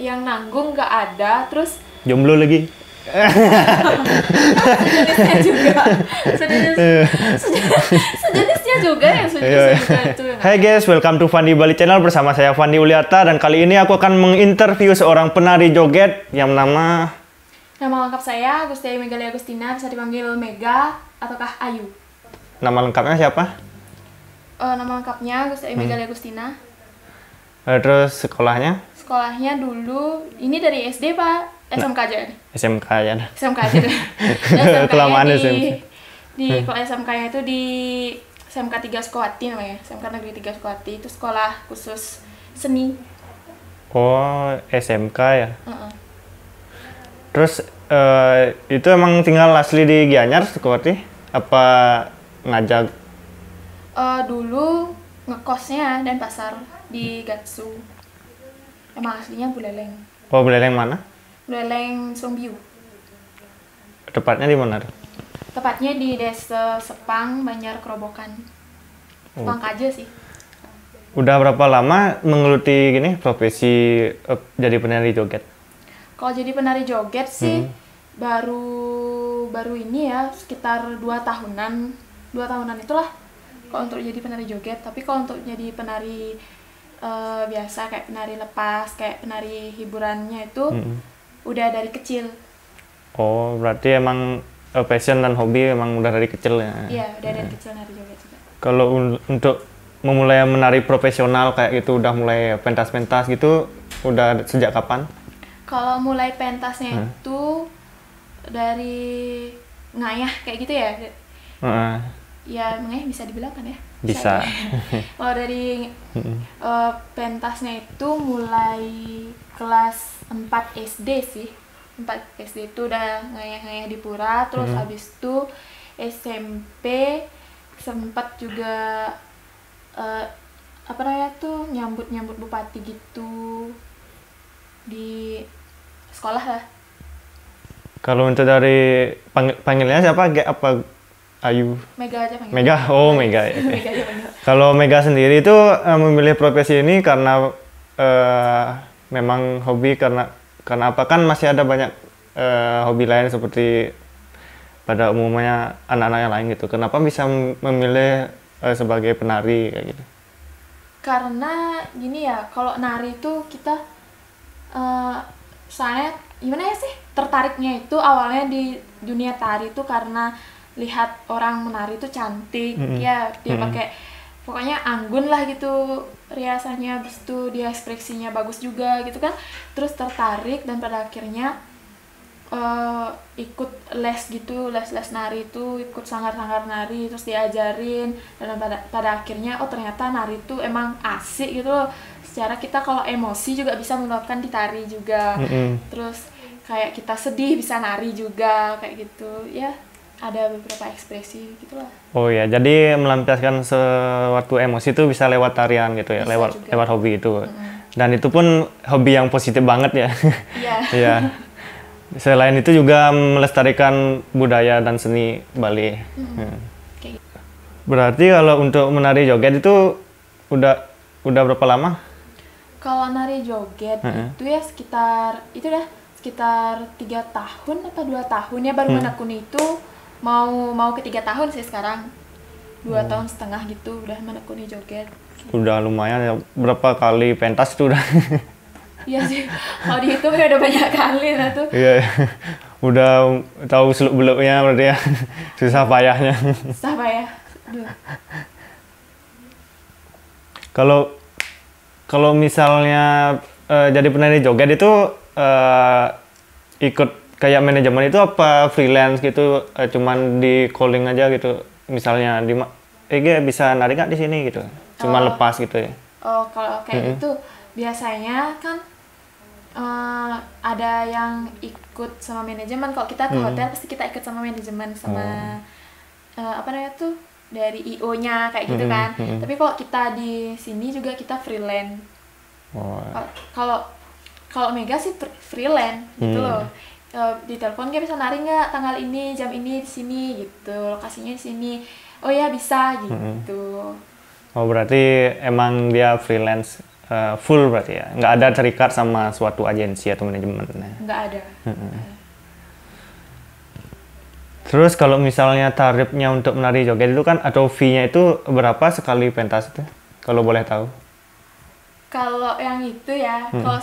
Yang nanggung nggak ada, terus Jomblo lagi. sejenisnya juga, sejenisnya juga yang sejenisnya juga itu. Hai guys, welcome to Fandi Bali Channel bersama saya Fandi Uliata, dan kali ini aku akan menginterview seorang penari joget yang Nama lengkap saya Gusti Ayu Megali Agustina, bisa dipanggil Mega ataukah Ayu. Nama lengkapnya siapa? Nama lengkapnya Gusti Ayu Megali Agustina. Terus sekolahnya? Sekolahnya dulu ini dari SD Pak, SMK aja. SMK ya. SMK aja deh. SMK Kelamaan di, SMK. kalau SMK-nya itu di SMK 3 Sukawati namanya, SMK Negeri 3 Sukawati, itu sekolah khusus seni. Oh, SMK ya. Uh-uh. Terus itu emang tinggal asli di Gianyar, Sukawati? Apa ngajak? Dulu ngekosnya dan pasar di Gatsu. Emang aslinya Buleleng. Oh, Buleleng mana? Buleleng Songbiu. Tepatnya di mana? Tepatnya di Desa Sepang, Banjar Kerobokan. Sepang Kaja sih. Udah berapa lama menggeluti gini profesi jadi penari joget? Kalau jadi penari joget sih baru ini ya, sekitar 2 tahunan. 2 tahunan itulah kalau untuk jadi penari joget. Tapi kalau untuk jadi penari biasa kayak penari lepas, kayak penari hiburannya itu udah dari kecil. Oh, berarti emang passion dan hobi emang udah dari kecil ya? Iya, udah dari kecil nari joget juga. Kalau untuk memulai menari profesional kayak gitu, udah mulai pentas-pentas gitu, udah sejak kapan? Kalau mulai pentasnya itu dari ngayah kayak gitu ya? Ya ngayah bisa dibilang kan ya? Bisa. Kalau dari pentasnya itu mulai kelas 4 SD sih. 4 SD itu udah ngayah-ngayah di Pura, terus abis itu SMP sempat juga apa namanya tuh nyambut bupati gitu di sekolah lah. Kalau untuk dari panggilnya siapa? Apa Ayu? Mega aja panggil. Mega, oh Mega. Ya. Mega aja panggil. Kalau Mega sendiri itu memilih profesi ini karena memang hobi, karena apa, kan masih ada banyak hobi lain seperti pada umumnya anak-anak yang lain gitu. Kenapa bisa memilih sebagai penari kayak gitu? Karena gini ya, kalau nari itu kita soalnya gimana ya sih, tertariknya itu awalnya di dunia tari itu karena lihat orang menari itu cantik, ya dia pakai pokoknya anggun lah gitu riasannya, habis itu dia ekspresinya bagus juga gitu kan, terus tertarik dan pada akhirnya ikut les gitu, les nari itu, ikut sanggar nari, terus diajarin, dan pada akhirnya oh ternyata nari itu emang asik gitu loh, secara kita kalau emosi juga bisa meluapkan di tari juga, terus kayak kita sedih bisa nari juga kayak gitu ya, ada beberapa ekspresi gitulah. Oh ya, jadi melampiaskan suatu emosi itu bisa lewat tarian gitu ya, bisa lewat hobi itu. Dan itu pun hobi yang positif banget ya. Iya. Iya. Selain itu juga melestarikan budaya dan seni Bali. Kayak gitu. Berarti kalau untuk menari joget itu udah berapa lama? Kalau nari joget itu ya sekitar 3 tahun apa 2 tahun ya, baru menekuni itu mau ke 3 tahun sih sekarang. 2 tahun setengah gitu udah menekuni joget. Udah lumayan ya. Berapa kali pentas itu udah? Iya sih, kalau dihitung ya udah banyak kali lah tuh. Iya, udah tahu seluk-beluknya berarti ya. Susah payahnya. Susah payah. Aduh. Kalau misalnya jadi penari joget itu ikut kayak manajemen itu apa freelance gitu, cuman di calling aja gitu, misalnya bisa nari nggak di sini gitu, cuma lepas gitu ya? Oh, kalau kayak gitu biasanya kan ada yang ikut sama manajemen. Kalau kita ke hotel pasti kita ikut sama manajemen sama apa namanya tuh dari IO-nya kayak gitu kan. Tapi kalau kita di sini juga kita freelance. Kalau Mega sih freelance gitu loh. Di telepon dia bisa nari nggak tanggal ini jam ini di sini gitu, lokasinya di sini. Oh ya bisa gitu. Oh berarti emang dia freelance full berarti ya, nggak ada terikat sama suatu agensi atau manajemen. Nggak ada. Terus kalau misalnya tarifnya untuk menari joget itu kan atau fee-nya itu berapa sekali pentas itu? Kalau boleh tahu? Kalau yang itu ya, kalau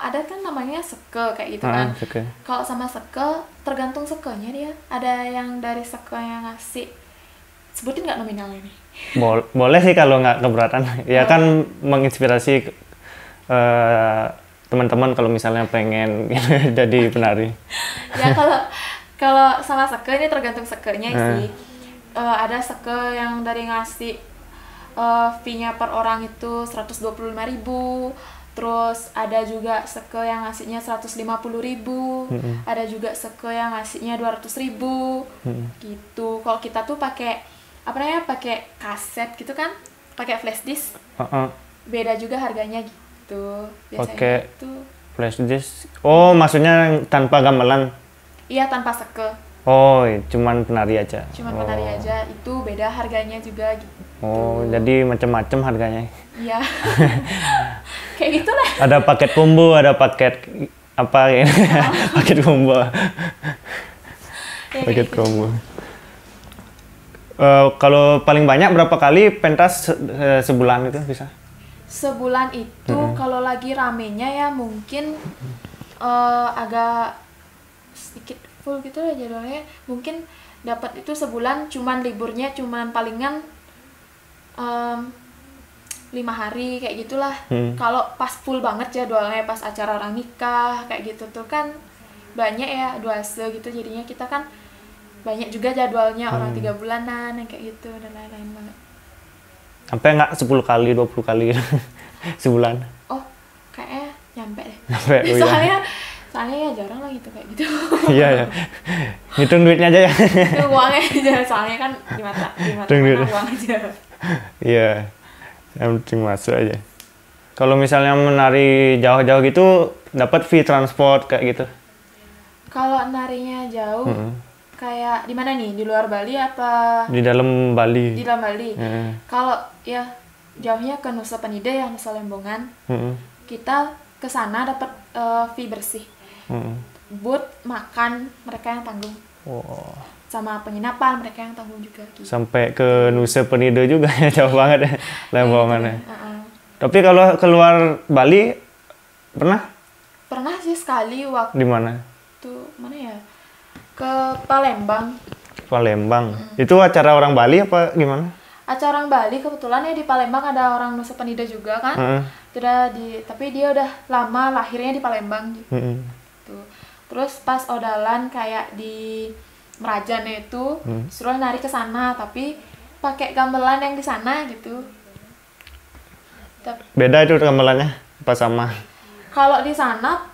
ada kan namanya seke kayak gitu kan. Seke. Kalau sama seke tergantung sekenya dia. Ada yang dari seke yang ngasih, sebutin nggak nominalnya nih? Boleh sih kalau nggak keberatan. Ya kan menginspirasi teman-teman kalau misalnya pengen jadi penari. Ya kalau sama seke ini tergantung sekenya sih. Ada seke yang dari ngasih fee-nya per orang itu 125.000. Terus ada juga seke yang ngasihnya 150.000. Ada juga seke yang ngasihnya 200.000. Gitu. Kalau kita tuh pakai pakai kaset gitu kan, pakai flash disk. Beda juga harganya gitu. Biasanya Pakai itu flash disk. Oh, maksudnya tanpa gamelan? iya, tanpa seke. Oh, cuman penari aja. Cuman penari aja, itu beda harganya juga gitu. Oh, jadi macam-macam harganya. Iya. Kayak gitulah. Ada paket combo, ada paket apa ya? Paket combo. Ya, Paket gitu. combo. Kalau paling banyak berapa kali pentas sebulan itu bisa? Sebulan itu kalau lagi ramenya ya mungkin agak sedikit full gitu ya jadwalnya. Mungkin dapat itu sebulan, cuman liburnya cuman palingan 5 hari kayak gitulah. Kalau pas full banget jadwalnya, pas acara orang nikah kayak gitu tuh kan banyak ya duase gitu, jadinya kita kan banyak juga jadwalnya orang 3 bulanan yang kayak gitu dan lain-lain banget. Sampai nggak 10 kali, 20 kali sebulan? Oh, kayaknya nyampe deh. Nyampe, oh iya. Soalnya ya jarang lah gitu kayak gitu. Iya ya. Hitung duitnya aja ya. Itu uangnya aja, soalnya kan di mata uang aja. Iya. Yang penting masuk aja. Kalau misalnya menari jauh-jauh gitu dapat fee transport kayak gitu? Kalau narinya jauh, kayak di mana nih? Di luar Bali apa? Di dalam Bali. Di dalam Bali. Kalau ya jauhnya ke Nusa Penida ya, Nusa Lembongan. Kita ke sana dapat fee bersih. Buat makan mereka yang tanggung. Sama penginapan mereka yang tanggung juga. Gitu. Sampai ke Nusa Penida juga ya, jauh banget ya Lembongannya. Tapi kalau keluar Bali pernah? Pernah sih sekali waktu. Di mana? Mana ya? Ke Palembang. Palembang. Itu acara orang Bali apa gimana? Acara orang Bali, kebetulan ya di Palembang ada orang Nusa Penida juga kan. Tapi dia udah lama lahirnya di Palembang gitu. Terus pas odalan kayak di Merajan itu suruh nari ke sana, tapi pakai gamelan yang di sana gitu. Beda itu gamelannya apa sama? Kalau di sana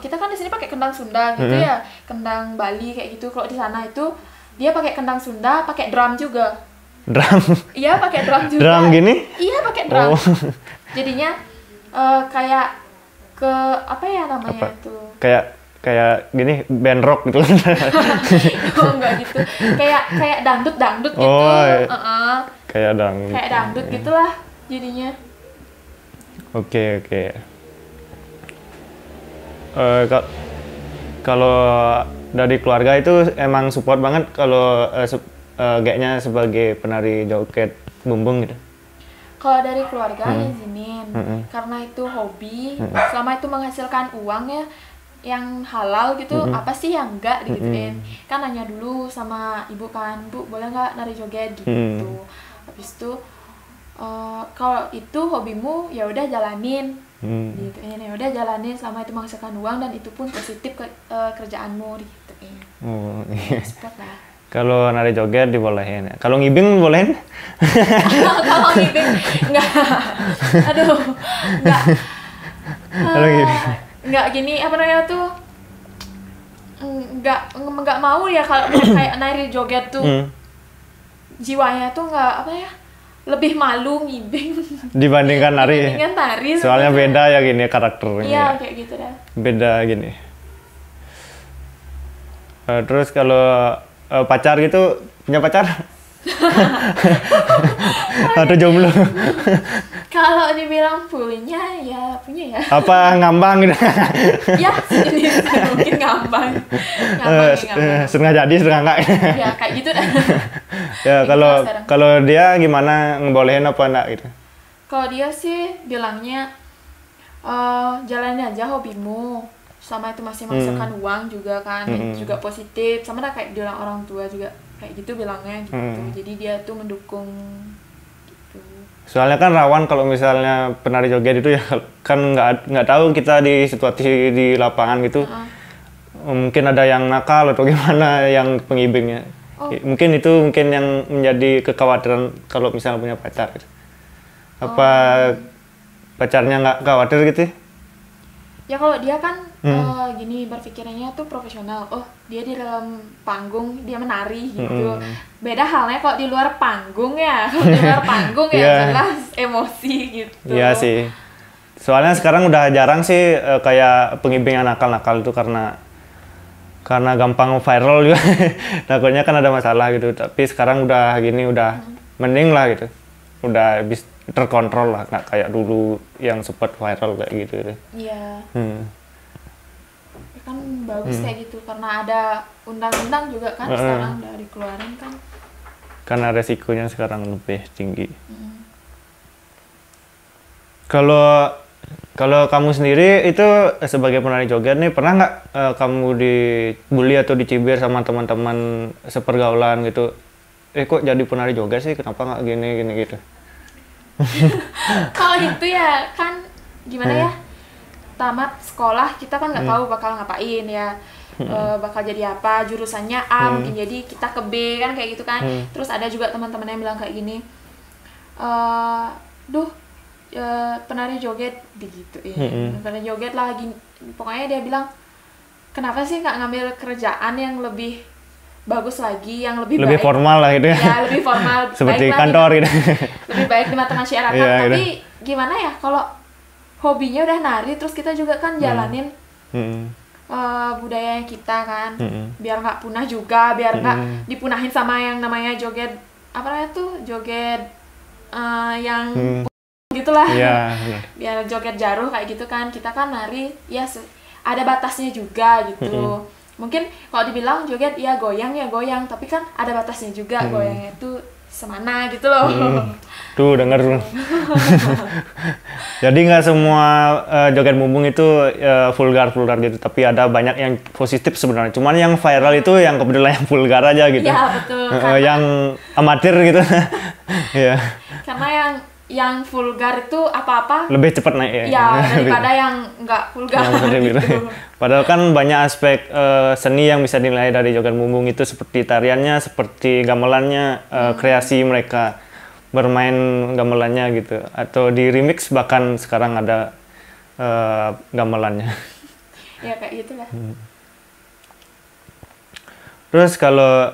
kita kan di sini pakai kendang Sunda gitu ya, kendang Bali kayak gitu. Kalau di sana itu dia pakai kendang Sunda, pakai drum juga. Drum? Iya, pakai drum juga. Drum gini? Iya, pakai drum. Jadinya kayak ke apa ya namanya itu? Kayak gini band rock gitu. Oh, enggak gitu. Kayak dangdut gitu. Kayak dangdut. Kayak dangdut gitulah jadinya. Oke. Kalau dari keluarga itu emang support banget kalau kayaknya sebagai penari joget bumbung gitu. Kalau dari keluarga izinin, karena itu hobi, selama itu menghasilkan uang ya, yang halal gitu, apa sih yang enggak digituin. Kan nanya dulu sama ibu kan, Bu boleh nggak nari joget gitu. Habis itu kalau itu hobimu ya udah jalanin. Gitu ya udah jalanin selama itu menghasilkan uang dan itu pun positif ke kerjaanmu gitu ya. Support lah. Kalau nari joget dibolehin. Kalau ngibing bolehin? Kalau ngibing enggak. Aduh, enggak. Kalau ngibing enggak gini apa namanya tuh? Enggak mau ya kalau kayak nari joget tuh. Jiwanya tuh enggak apa ya? Lebih malu ngibing dibandingkan nari. Soalnya beda ya gini karakternya. Iya, kayak gitu dah. Beda gini. Terus kalau pacar gitu, punya pacar? Atau jomblo? Kalau dibilang punya ya punya ya. Apa ngambang gitu? Ya sejenis mungkin ngambang. Ngambang. Setengah jadi setengah enggak. Ya kayak gitu dah. Ya Kayak kalau gitu sekarang. kalau dia gimana, ngebolehin apa enggak gitu? Kalau dia sih bilangnya jalanin aja hobimu, sama itu masih menghasilkan uang juga kan, juga positif, sama lah kayak bilang orang tua juga kayak gitu bilangnya gitu. Jadi dia tuh mendukung gitu. Soalnya kan rawan kalau misalnya penari joget itu ya, kan nggak tahu kita di situasi di lapangan gitu. Mungkin ada yang nakal atau gimana yang pengibingnya. Mungkin itu yang menjadi kekhawatiran kalau misalnya punya pacar gitu. Apa pacarnya nggak khawatir gitu? Ya kalau dia kan gini berpikirannya tuh profesional. Oh dia di dalam panggung dia menari gitu. Beda halnya kalau di luar panggung ya. Kalau di luar panggung ya jelas emosi gitu. Iya sih. Soalnya sekarang udah jarang sih kayak pengibing nakal-nakal itu karena gampang viral juga. Takutnya kan ada masalah gitu. Tapi sekarang udah gini udah mending lah gitu. Udah terkontrol lah, nggak kayak dulu yang sempat viral kayak gitu. Iya. Kan bagus kayak gitu karena ada undang-undang juga kan sekarang udah dikeluarin kan. Karena resikonya sekarang lebih tinggi. Kalau kamu sendiri itu sebagai penari joget nih, pernah nggak kamu dibully atau dicibir sama teman-teman sepergaulan gitu? Kok jadi penari joget sih, kenapa nggak gini gitu? Kalau itu ya kan gimana ya, tamat sekolah kita kan nggak tahu bakal ngapain ya, bakal jadi apa, jurusannya A mungkin jadi kita ke B kan kayak gitu kan. Terus ada juga teman-teman yang bilang kayak gini, penari joget digituin, penari joget lah gini. Pokoknya dia bilang kenapa sih nggak ngambil kerjaan yang lebih bagus lagi, yang lebih baik, formal lah gitu ya lebih formal seperti kantor gitu, lebih baik di mata masyarakat. Tapi gitu. Gimana ya kalau hobinya udah nari terus kita juga kan jalanin budaya kita kan, biar nggak punah juga, biar nggak dipunahin sama yang namanya joget apa namanya tuh, joget yang gitulah, biar joget jaruh kayak gitu kan. Kita kan nari ya ada batasnya juga gitu. Mungkin kalau dibilang joget ya goyang, tapi kan ada batasnya juga, goyangnya itu semana gitu loh. Tuh denger tuh. Jadi nggak semua joget bumbung itu vulgar gitu, tapi ada banyak yang positif sebenarnya. Cuman yang viral itu yang kebetulan yang vulgar aja gitu. Iya betul. Yang amatir gitu. Iya. Karena yang vulgar itu apa-apa lebih cepat naik ya daripada yang nggak vulgar gitu. Padahal kan banyak aspek seni yang bisa dinilai dari joget bumbung itu, seperti tariannya, seperti gamelannya, kreasi mereka bermain gamelannya gitu, atau di remix bahkan sekarang ada gamelannya. Ya kayak gitulah. Terus kalau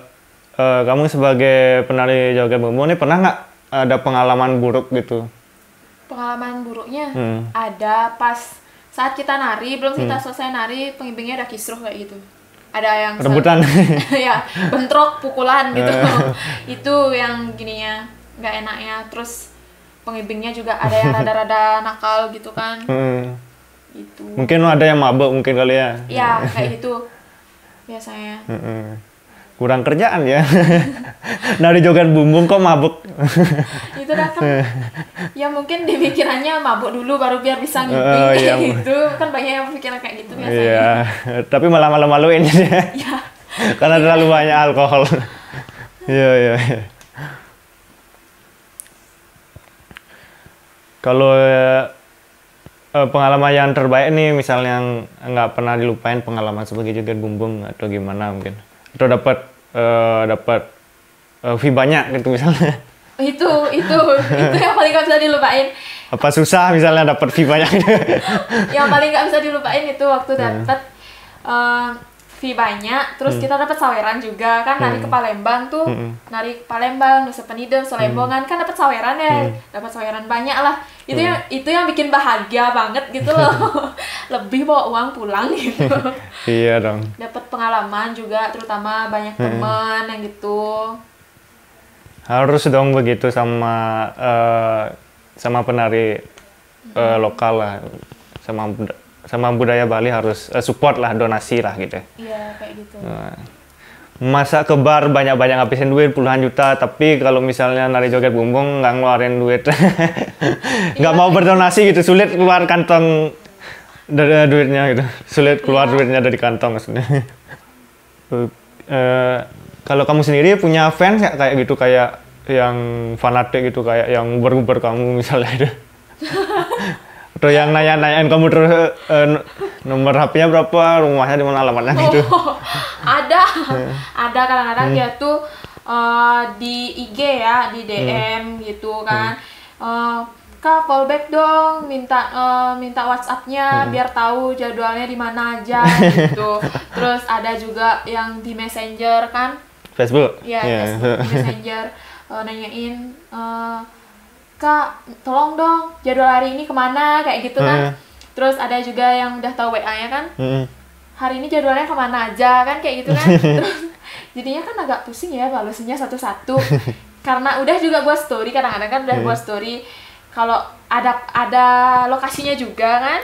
kamu sebagai penari joget bumbung ini pernah nggak ada pengalaman buruk gitu? Pengalaman buruknya ada pas saat kita nari, belum kita selesai nari, pengibingnya udah kisruh kayak gitu. Ada yang rebutan. Ya, bentrok, pukulan gitu. Itu yang gininya nggak enaknya. Terus pengibingnya juga ada yang rada-rada nakal gitu kan. Gitu. Mungkin ada yang mabuk mungkin kali ya. Ya, kayak gitu biasanya. Kurang kerjaan ya. Nari joget bumbung kok mabuk. Itu dah kan. Ya mungkin dipikirannya mabuk dulu baru biar bisa ngibing kayak gitu. Kan banyak yang pikiran kayak gitu biasanya. Iya, tapi malah malu-maluin ya. Iya. Karena terlalu banyak alkohol. Iya. Kalau pengalaman yang terbaik nih, misalnya yang nggak pernah dilupain pengalaman sebagai joget bumbung atau gimana mungkin? Atau dapat fee banyak gitu misalnya. Itu yang paling nggak bisa dilupain. Apa susah misalnya dapat fee banyak? Yang paling nggak bisa dilupain itu waktu dapat fee banyak, terus kita dapat saweran juga kan. Nari ke Palembang tuh, nari ke Palembang, Nusa Penida, Selembongan kan dapat saweran ya, dapat saweran banyak lah. Itu yang bikin bahagia banget gitu loh. Lebih bawa uang pulang gitu. Iya dong. Dapat pengalaman juga, terutama banyak teman yang gitu. Harus dong begitu sama penari lokal lah, sama budaya Bali harus support lah, donasi lah gitu. Iya, kayak gitu. Masa ke bar banyak-banyak ngabisin duit puluhan juta, tapi kalau misalnya nari joget bumbung nggak ngeluarin duit, nggak mau berdonasi gitu, sulit keluar kantong dari duitnya gitu, sulit keluar duitnya dari kantong maksudnya. Kalau kamu sendiri punya fans kayak gitu, kayak yang fanatik gitu, kayak yang uber kamu misalnya itu? Atau yang nanya-nanyain kamu terus nomor HP-nya berapa, rumahnya di mana, alamatnya gitu? Ada kadang-kadang dia tuh di IG ya, di DM gitu kan. Kak, fallback dong, minta WhatsApp-nya biar tahu jadwalnya di mana aja gitu. Terus ada juga yang di Messenger kan? Facebook? Iya, Facebook, di Messenger nanyain, Kak, tolong dong jadwal hari ini kemana, kayak gitu kan. Terus ada juga yang udah tahu WA-nya kan, hari ini jadwalnya kemana aja kan, kayak gitu kan. Terus jadinya kan agak pusing ya balasnya satu-satu. Karena udah juga buat story, kadang-kadang kan udah buat story, kalau ada lokasinya juga kan,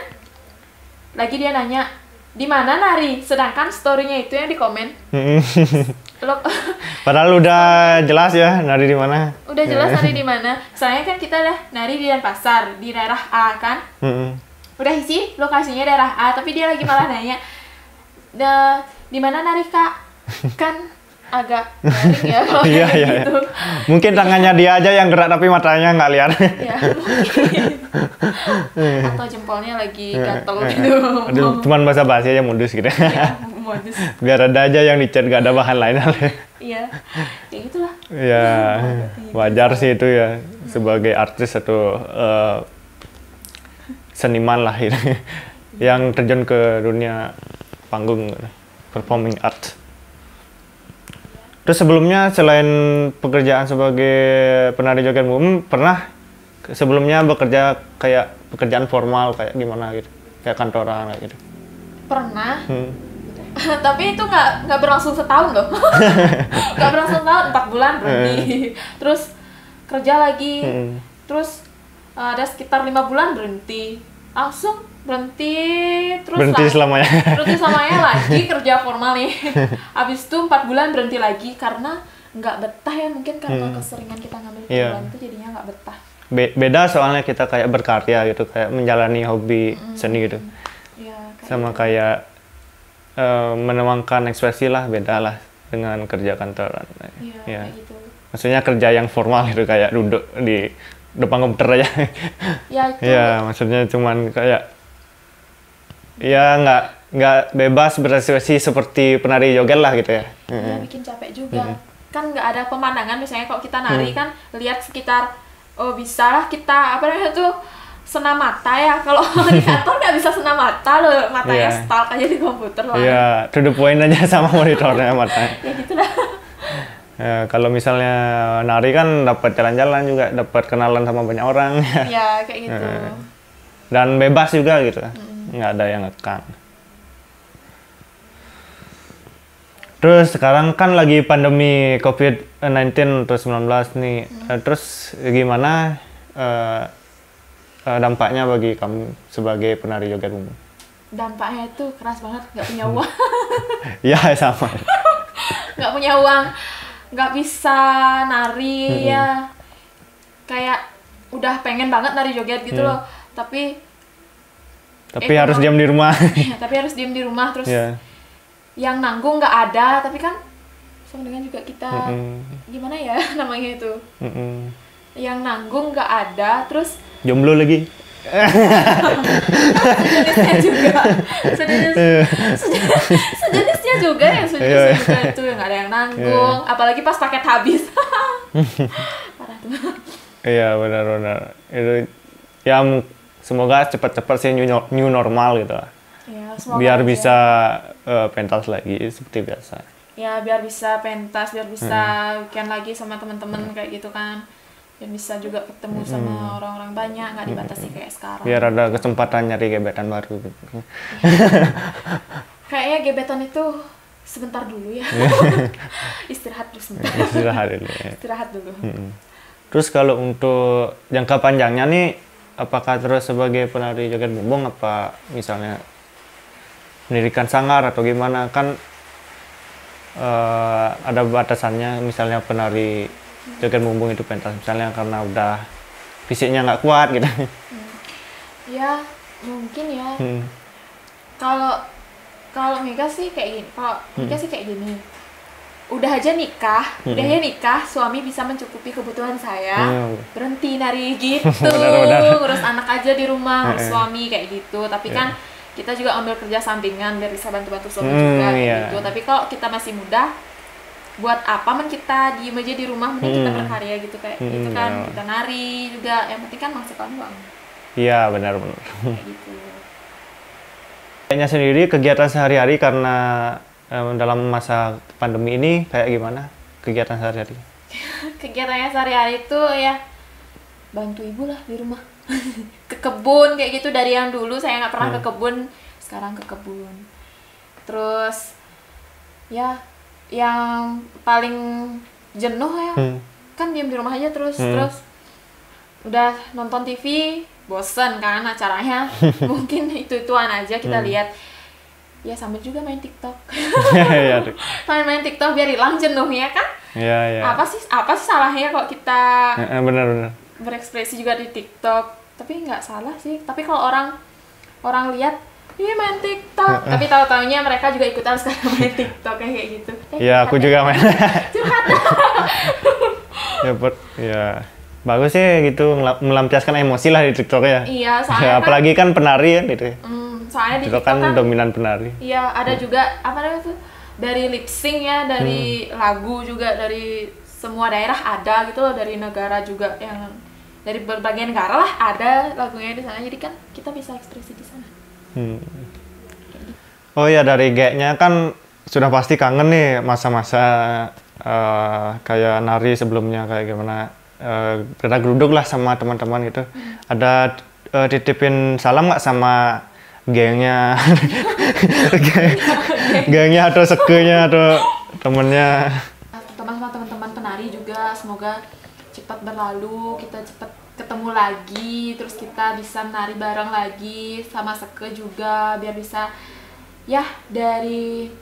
lagi dia nanya di mana nari, sedangkan story-nya itu yang di komen. Padahal udah jelas ya nari di mana. Udah jelas nari di mana. Soalnya kan kita udah nari di Denpasar, di daerah A kan. Udah sih lokasinya daerah A, tapi dia lagi malah nanya, di mana nari Kak? Kan agak garing ya kalau iya, gitu. Mungkin tangannya dia aja yang gerak tapi matanya nggak lihat. Ya, mungkin. Atau jempolnya lagi gatel gitu. Aduh, cuman basa-basi aja modus gitu. Ya, modus. Biar ada aja yang dicat, gak ada bahan lain. Iya, ya gitulah. Ya, wajar sih itu ya, sebagai artis atau seniman lah gitu. Yang terjun ke dunia panggung, performing art. Terus sebelumnya selain pekerjaan sebagai penari joget bumbung, pernah sebelumnya bekerja kayak pekerjaan formal kayak gimana gitu, kayak kantoran kayak gitu? Pernah. Tapi itu nggak berlangsung setahun loh. Nggak berlangsung setahun, 4 bulan berhenti. Terus kerja lagi. Terus ada sekitar 5 bulan berhenti. Langsung berhenti, terus berhenti selamanya. Berhenti selamanya lagi kerja formal nih. Habis itu 4 bulan berhenti lagi karena nggak betah ya, mungkin karena keseringan kita ngambil bulan itu jadinya nggak betah. Beda soalnya kita kayak berkarya gitu, kayak menjalani hobi seni gitu. Ya, sama gitu. Kayak menuangkan ekspresi lah, beda lah dengan kerja kantoran. Iya, kayak gitu. Maksudnya kerja yang formal gitu, kayak duduk di depan komputer aja. Ya, itu. Ya, maksudnya cuman kayak ya nggak bebas berekspresi seperti penari joget lah gitu ya. Ya, bikin capek juga. Kan nggak ada pemandangan, misalnya kalau kita nari kan lihat sekitar, oh bisa lah kita apa namanya tuh senam mata ya. Kalau di kantor nggak bisa senam mata loh, matanya stuck aja di komputer lah. Iya, to the point aja sama monitornya matanya. Ya gitu lah. Ya, kalau misalnya nari kan dapat jalan-jalan juga, dapat kenalan sama banyak orang. Ya kayak gitu. Dan bebas juga gitu, nggak ada yang ngekang. Terus sekarang kan lagi pandemi COVID-19 atau 19 nih. Terus gimana dampaknya bagi kamu sebagai penari joget bumbung? Dampaknya itu keras banget, nggak punya uang. Iya sama. Nggak punya uang, nggak bisa nari ya. Kayak udah pengen banget nari joget gitu loh, tapi harus diam di rumah. Tapi harus diam di rumah terus. Yang nanggung nggak ada, tapi kan sama dengan juga kita gimana ya namanya itu. Yang nanggung nggak ada, terus jomblo lagi. sejenisnya juga yang sejenisnya juga itu yang nggak ada yang nanggung, apalagi pas paket habis. Parah tuh. Iya benar-benar itu ya, semoga cepat-cepat sih new normal gitu lah. Ya, biar bisa pentas lagi seperti biasa. Ya biar bisa pentas, biar bisa weekend lagi sama teman-teman kayak gitu kan. Dan bisa juga ketemu sama orang-orang banyak, nggak dibatasi kayak sekarang. Biar ada kesempatan nyari gebetan baru gitu. Kayaknya gebetan itu sebentar dulu ya. Istirahat dulu sebentar. Istirahat dulu. Ya. Istirahat dulu. Terus kalau untuk jangka panjangnya nih, apakah terus sebagai penari joget bumbung apa misalnya mendirikan sanggar atau gimana? Kan ada batasannya, misalnya penari joget bumbung itu pentas misalnya karena udah fisiknya nggak kuat gitu. Ya mungkin ya. Kalau Mega sih kayak gini. Kalau Mega sih kayak gini. Udah aja nikah, suami bisa mencukupi kebutuhan saya. Berhenti nari gitu. Ngurus anak aja di rumah, ngurus suami kayak gitu. Tapi kan kita juga ambil kerja sampingan biar bisa bantu-bantu suami juga gitu. Tapi kalau kita masih muda, buat apa kita diem aja di rumah, mending kita berkarya gitu kayak gitu kan. Kita nari juga, yang penting kan menghasilkan uang. Iya, benar. Kayak gitu. Kayaknya sendiri kegiatan sehari-hari karena dalam masa pandemi ini kayak gimana kegiatan sehari-hari? Kegiatannya sehari-hari itu ya bantu ibu lah di rumah. Ke kebun kayak gitu, dari yang dulu saya nggak pernah ke kebun, sekarang ke kebun. Terus ya yang paling jenuh ya kan diam di rumah aja terus udah nonton TV bosen kan acaranya. Mungkin itu-ituan aja kita lihat ya, sambil juga main TikTok. Main TikTok biar hilang jenuhnya kan. Apa sih salahnya kalau kita benar berekspresi juga di TikTok? Tapi nggak salah sih. Tapi kalau orang lihat ini main TikTok, tapi tahu-taunya mereka juga ikutan sekarang main TikTok kayak gitu. Iya, aku juga main. Curhat. Ya, bagus sih gitu, melampiaskan emosi lah di TikTok ya. Iya, soalnya apalagi kan penari kan gitu. Soalnya di TikTok kan dominan penari. Iya, ada juga apa namanya tuh, dari lip sync ya, dari lagu juga, dari semua daerah ada gitu loh, dari negara juga, yang dari berbagai negara lah ada lagunya di sana. Jadi kan kita bisa ekspresi di sana. Oh ya, dari gayanya kan sudah pasti kangen nih masa-masa kayak nari sebelumnya kayak gimana, gerak geruduk lah sama teman-teman gitu. Ada titipin salam nggak sama gengnya, gengnya atau sekenya atau temennya? Teman-teman penari juga semoga cepat berlalu, kita cepat ketemu lagi, terus kita bisa menari bareng lagi sama Seke juga, biar bisa ya dari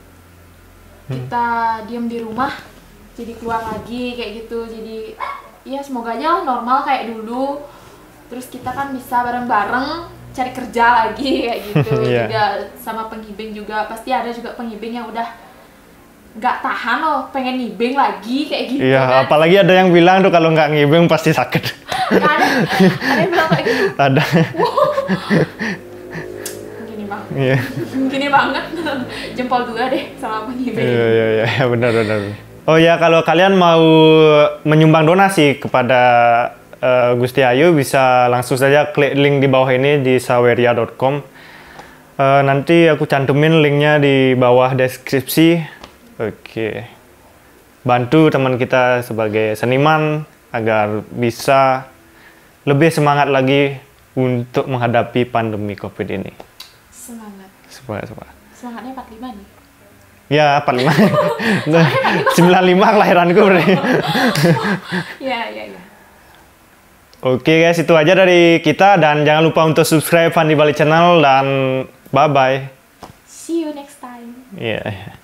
kita diem di rumah jadi keluar lagi kayak gitu. Jadi ya semoga aja normal kayak dulu, terus kita kan bisa bareng-bareng cari kerja lagi kayak gitu. Juga sama penghibing juga, pasti ada juga penghibing yang udah nggak tahan loh, pengen ngibing lagi kayak gitu. Iya, kan? Apalagi ada yang bilang tuh kalau nggak ngibing pasti sakit. Ada yang bilang kayak gitu. Ada. Gini bang. Iya. Gini banget. Jempol dua deh sama penghibing. Iya, benar. Oh ya, kalau kalian mau menyumbang donasi kepada Gusti Ayu, bisa langsung saja klik link di bawah ini di saweria.com. Nanti aku cantumin linknya di bawah deskripsi. Oke. Bantu teman kita sebagai seniman agar bisa lebih semangat lagi untuk menghadapi pandemi COVID ini. Semangat. Semangatnya 45 nih. Ya, 45. 95 kelahiranku berarti. Iya. Oke guys, itu aja dari kita, dan jangan lupa untuk subscribe Fandi Bali Channel, dan bye-bye. See you next time. Iya.